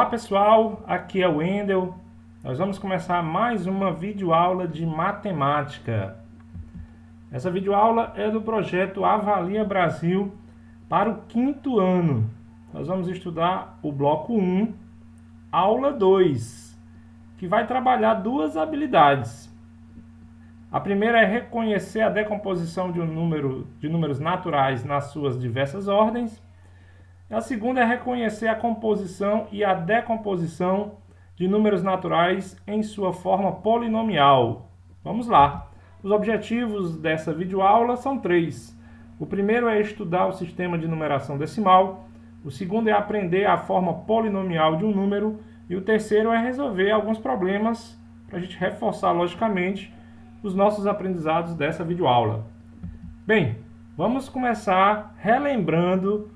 Olá pessoal, aqui é o Wendel. Nós vamos começar mais uma videoaula de matemática. Essa videoaula é do projeto Avalia Brasil para o 5º ano. Nós vamos estudar o bloco 1, aula 2, que vai trabalhar duas habilidades. A primeira é reconhecer a decomposição de números naturais nas suas diversas ordens. A segunda é reconhecer a composição e a decomposição de números naturais em sua forma polinomial. Vamos lá. Os objetivos dessa videoaula são 3. O primeiro é estudar o sistema de numeração decimal. O segundo é aprender a forma polinomial de um número. E o terceiro é resolver alguns problemas para a gente reforçar logicamente os nossos aprendizados dessa videoaula. Bem, vamos começar relembrando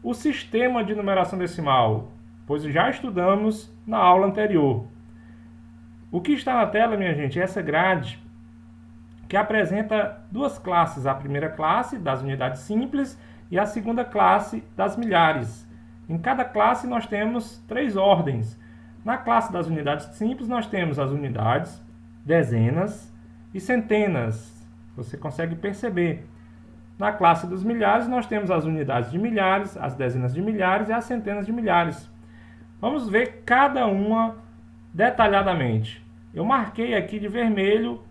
o sistema de numeração decimal, pois já estudamos na aula anterior. O que está na tela, minha gente, é essa grade que apresenta duas classes. A primeira classe das unidades simples e a segunda classe das milhares. Em cada classe nós temos 3 ordens. Na classe das unidades simples nós temos as unidades, dezenas e centenas. Você consegue perceber. Na classe dos milhares, nós temos as unidades de milhares, as dezenas de milhares e as centenas de milhares. Vamos ver cada uma detalhadamente. Eu marquei aqui de vermelho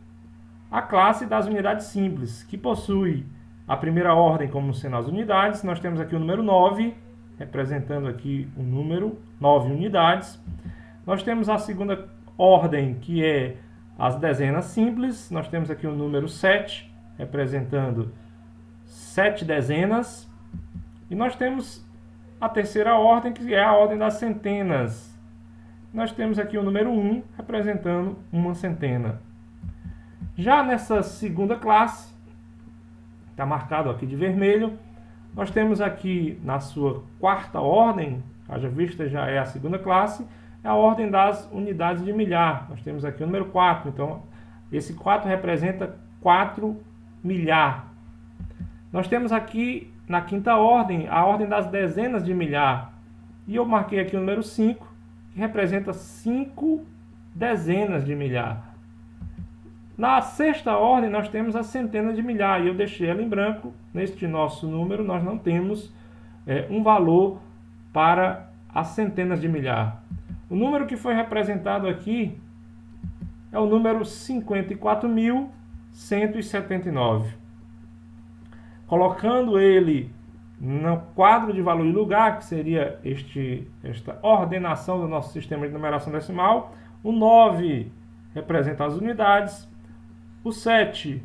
a classe das unidades simples, que possui a primeira ordem como sendo as unidades. Nós temos aqui o número 9, representando aqui o número 9 unidades. Nós temos a segunda ordem, que é as dezenas simples. Nós temos aqui o número 7, representando 7 dezenas, e nós temos a terceira ordem, que é a ordem das centenas. Nós temos aqui o número 1, representando uma centena. Já nessa segunda classe, está marcado aqui de vermelho, nós temos aqui na sua quarta ordem, haja vista já é a segunda classe, é a ordem das unidades de milhar. Nós temos aqui o número 4, então esse 4 representa 4 milhar. Nós temos aqui, na quinta ordem, a ordem das dezenas de milhar. E eu marquei aqui o número 5, que representa 5 dezenas de milhar. Na sexta ordem, nós temos a centena de milhar. E eu deixei ela em branco. Neste nosso número, nós não temos um valor para as centenas de milhar. O número que foi representado aqui é o número 54.179. Colocando ele no quadro de valor e lugar, que seria esta ordenação do nosso sistema de numeração decimal, o 9 representa as unidades, o 7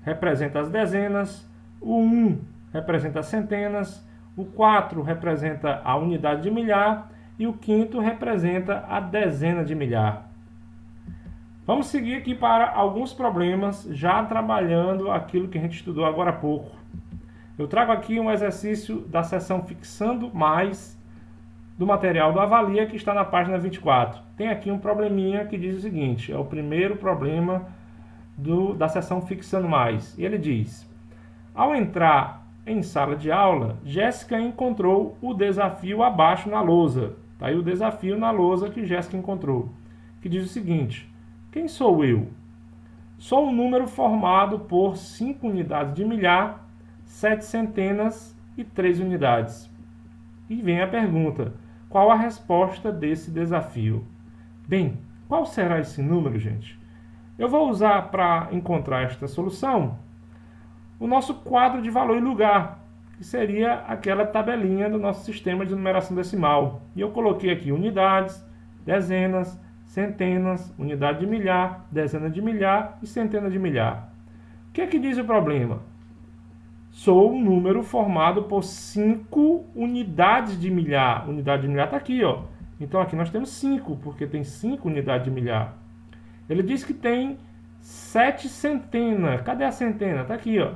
representa as dezenas, o 1 representa as centenas, o 4 representa a unidade de milhar e o 5º representa a dezena de milhar. Vamos seguir aqui para alguns problemas, já trabalhando aquilo que a gente estudou agora há pouco. Eu trago aqui um exercício da seção Fixando Mais do material do Avalia, que está na página 24. Tem aqui um probleminha que diz o seguinte, é o primeiro problema da seção Fixando Mais. E ele diz: ao entrar em sala de aula, Jéssica encontrou o desafio abaixo na lousa. Está aí o desafio na lousa que Jéssica encontrou, que diz o seguinte: quem sou eu? Sou um número formado por 5 unidades de milhar, 7 centenas e 3 unidades. E vem a pergunta: qual a resposta desse desafio? Bem, qual será esse número, gente? Eu vou usar para encontrar esta solução o nosso quadro de valor e lugar, que seria aquela tabelinha do nosso sistema de numeração decimal. E eu coloquei aqui unidades, dezenas, centenas, unidade de milhar, dezena de milhar e centena de milhar. O que é que diz o problema? Sou um número formado por 5 unidades de milhar. Unidade de milhar está aqui, ó. Então aqui nós temos 5, porque tem 5 unidades de milhar. Ele diz que tem 7 centenas. Cadê a centena? Está aqui, ó.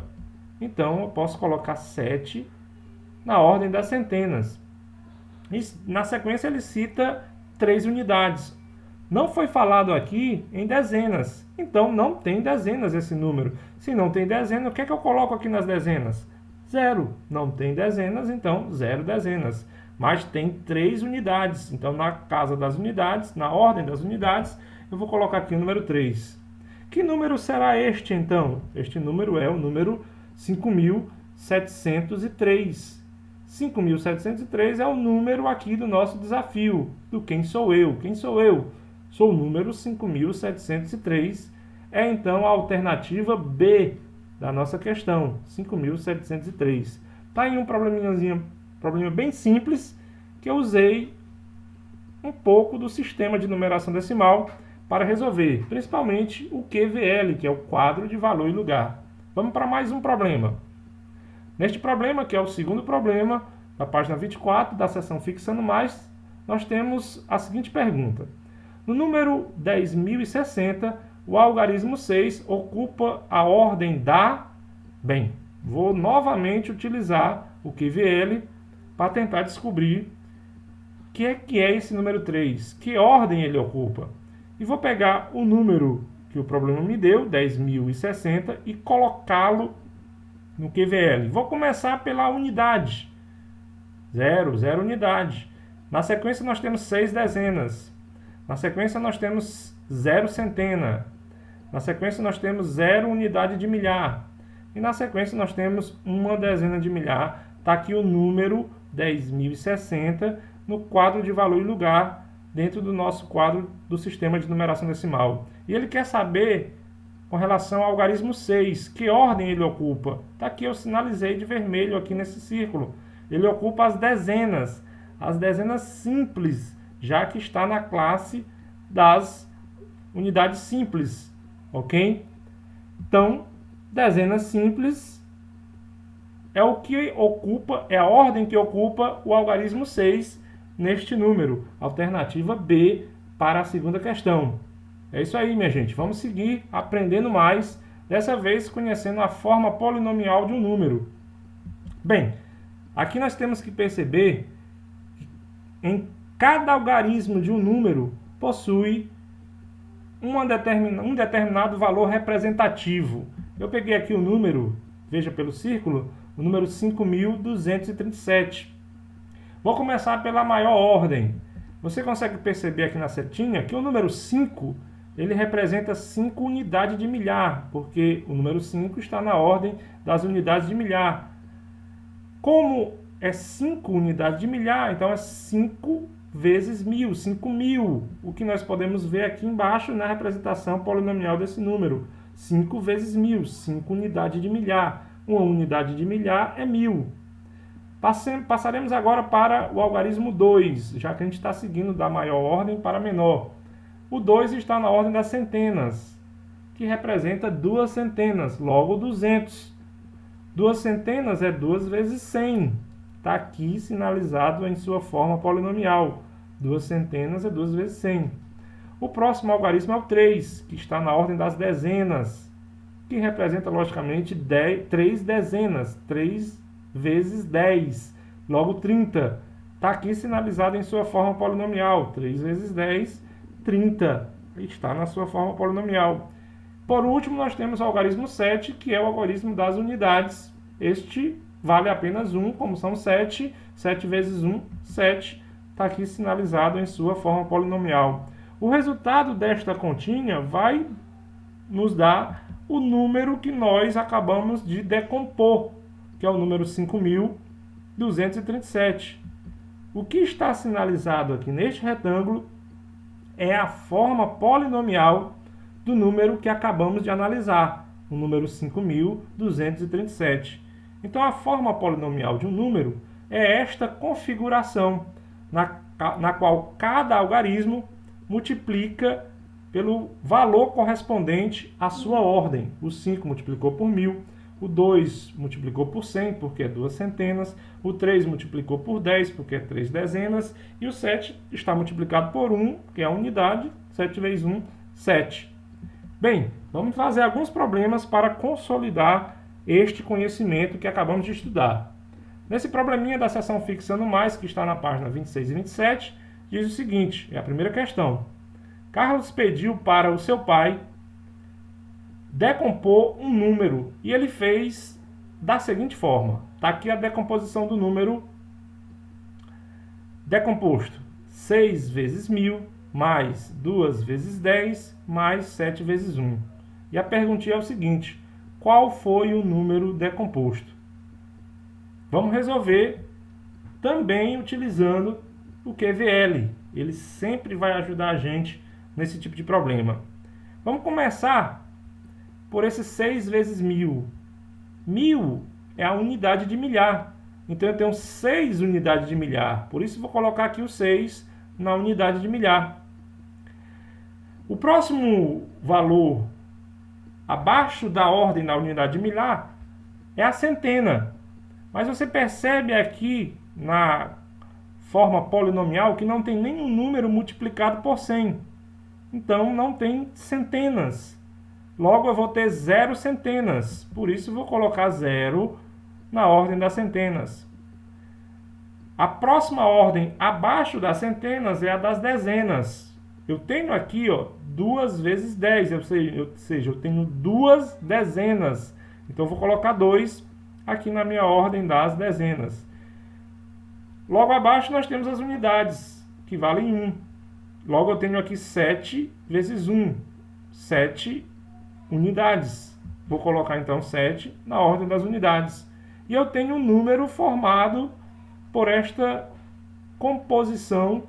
Então eu posso colocar 7 na ordem das centenas. E na sequência ele cita 3 unidades. Não foi falado aqui em dezenas, então não tem dezenas esse número. Se não tem dezena, o que é que eu coloco aqui nas dezenas? 0. Não tem dezenas, então 0 dezenas. mas tem 3 unidades. Então, na casa das unidades, na ordem das unidades, eu vou colocar aqui o número 3. Que número será este, então? Este número é o número 5.703. 5.703 é o número aqui do nosso desafio, do quem sou eu. Quem sou eu? Sou o número 5.703. É, então, a alternativa B da nossa questão, 5.703. Tá aí um problema bem simples, que eu usei um pouco do sistema de numeração decimal para resolver, principalmente o QVL, que é o quadro de valor e lugar. Vamos para mais um problema. Neste problema, que é o segundo problema, da página 24, da seção Fixando Mais, nós temos a seguinte pergunta. No número 10.060, o algarismo 6 ocupa a ordem da... Bem, vou novamente utilizar o QVL para tentar descobrir o que é esse número 3, que ordem ele ocupa. E vou pegar o número que o problema me deu, 10.060, e colocá-lo no QVL. Vou começar pela unidade. 0 unidade. Na sequência nós temos 6 dezenas. Na sequência nós temos 0 centena. Na sequência nós temos 0 unidade de milhar. E na sequência nós temos 1 dezena de milhar. Está aqui o número 10.060 no quadro de valor e lugar, dentro do nosso quadro do sistema de numeração decimal. E ele quer saber, com relação ao algarismo 6, que ordem ele ocupa. Está aqui, eu sinalizei de vermelho aqui nesse círculo. Ele ocupa as dezenas simples, já que está na classe das unidades simples, ok? Então, dezenas simples é o que ocupa, é a ordem que ocupa o algarismo 6 neste número. Alternativa B para a segunda questão. É isso aí, minha gente. Vamos seguir aprendendo mais, dessa vez conhecendo a forma polinomial de um número. Bem, aqui nós temos que perceber que em cada algarismo de um número possui um determinado valor representativo. Eu peguei aqui o número, veja pelo círculo, o número 5.237. Vou começar pela maior ordem. Você consegue perceber aqui na setinha que o número 5, ele representa 5 unidades de milhar, porque o número 5 está na ordem das unidades de milhar. Como é 5 unidades de milhar, então é 5 vezes 1.000, 5.000. O que nós podemos ver aqui embaixo na representação polinomial desse número. 5 vezes 1.000, 5 unidades de milhar. Uma unidade de milhar é 1.000. Passaremos agora para o algarismo 2, já que a gente está seguindo da maior ordem para a menor. O 2 está na ordem das centenas, que representa 2 centenas, logo 200. 2 centenas é 2 vezes 100. Está aqui sinalizado em sua forma polinomial. 2 centenas é 2 vezes 100. O próximo algarismo é o 3, que está na ordem das dezenas, que representa, logicamente, 3 dezenas. 3 vezes 10, logo 30. Está aqui sinalizado em sua forma polinomial. 3 vezes 10, 30. Está na sua forma polinomial. Por último, nós temos o algarismo 7, que é o algarismo das unidades. Este vale apenas 1, como são 7. 7 vezes 1, 7. Está aqui sinalizado em sua forma polinomial. O resultado desta continha vai nos dar o número que nós acabamos de decompor, que é o número 5.237. O que está sinalizado aqui neste retângulo é a forma polinomial do número que acabamos de analisar, o número 5.237. Então, a forma polinomial de um número é esta configuração, na qual cada algarismo multiplica pelo valor correspondente à sua ordem. O 5 multiplicou por 1.000, o 2 multiplicou por 100, porque é 2 centenas, o 3 multiplicou por 10, porque é 3 dezenas, e o 7 está multiplicado por 1, que é a unidade, 7 vezes 1, 7. Bem, vamos fazer alguns problemas para consolidar este conhecimento que acabamos de estudar. Nesse probleminha da seção Fixando Mais, que está na página 26 e 27, diz o seguinte, é a primeira questão. Carlos pediu para o seu pai decompor um número e ele fez da seguinte forma. Está aqui a decomposição do número Decomposto: 6 vezes 1000, mais 2 vezes 10, mais 7 vezes 1. E a perguntinha é o seguinte: qual foi o número decomposto? Vamos resolver também utilizando o QVL. Ele sempre vai ajudar a gente nesse tipo de problema. Vamos começar por esse 6 vezes 1000. 1000 é a unidade de milhar. Então eu tenho 6 unidades de milhar. Por isso vou colocar aqui o 6 na unidade de milhar. O próximo valor abaixo da ordem da unidade de milhar é a centena. Mas você percebe aqui na forma polinomial que não tem nenhum número multiplicado por 100. Então não tem centenas. Logo eu vou ter 0 centenas. Por isso eu vou colocar 0 na ordem das centenas. A próxima ordem abaixo das centenas é a das dezenas. Eu tenho aqui 2 vezes 10, ou seja, eu tenho 2 dezenas. Então eu vou colocar 2 aqui na minha ordem das dezenas. Logo abaixo nós temos as unidades, que valem 1. Logo eu tenho aqui 7 vezes 1, 7 unidades. Vou colocar então 7 na ordem das unidades. E eu tenho um número formado por esta composição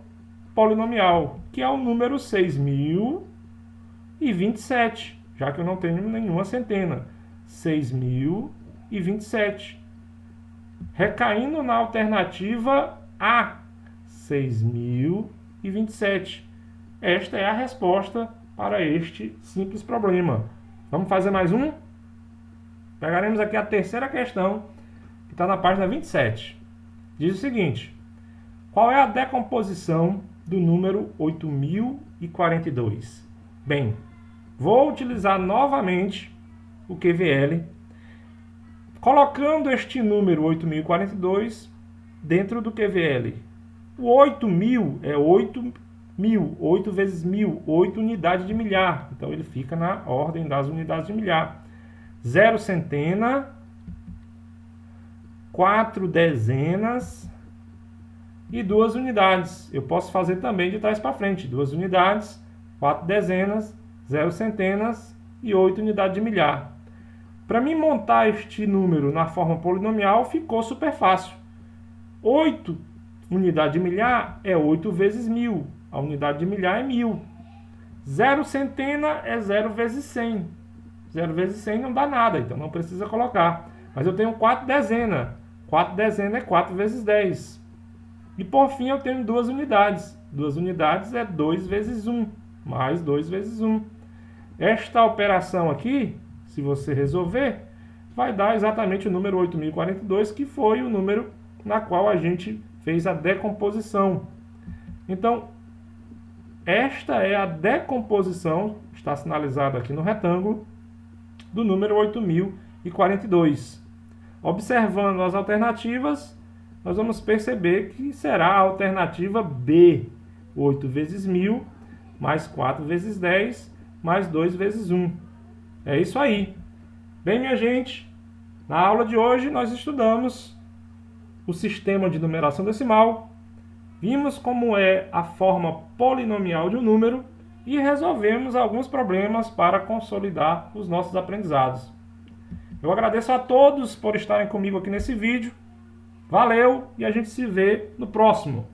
polinomial, que é o número 6.027, já que eu não tenho nenhuma centena. 6.027. Recaindo na alternativa A, 6.027. Esta é a resposta para este simples problema. Vamos fazer mais um? Pegaremos aqui a terceira questão, que está na página 27. Diz o seguinte: qual é a decomposição do número 8042? Bem, vou utilizar novamente o QVL, colocando este número 8042 dentro do QVL. O 8000 é 8.000, 8 vezes 1000, 8 unidades de milhar. Então ele fica na ordem das unidades de milhar. 0 centena, 4 dezenas e 2 unidades. Eu posso fazer também de trás para frente. 2 unidades, 4 dezenas, 0 centenas e 8 unidades de milhar. Para mim montar este número na forma polinomial ficou super fácil. 8 unidades de milhar é 8 vezes 1000. A unidade de milhar é 1000. 0 centena é 0 vezes 100. 0 vezes 100 não dá nada, então não precisa colocar. Mas eu tenho 4 dezenas. 4 dezenas é 4 vezes 10. E por fim eu tenho 2 unidades. 2 unidades é 2 vezes 1, mais 2 vezes 1. Esta operação aqui, se você resolver, vai dar exatamente o número 8042, que foi o número na qual a gente fez a decomposição. Então, esta é a decomposição, está sinalizado aqui no retângulo, do número 8042. Observando as alternativas, nós vamos perceber que será a alternativa B, 8 vezes 1000, mais 4 vezes 10, mais 2 vezes 1. É isso aí. Bem, minha gente, na aula de hoje nós estudamos o sistema de numeração decimal, vimos como é a forma polinomial de um número e resolvemos alguns problemas para consolidar os nossos aprendizados. Eu agradeço a todos por estarem comigo aqui nesse vídeo. Valeu e a gente se vê no próximo.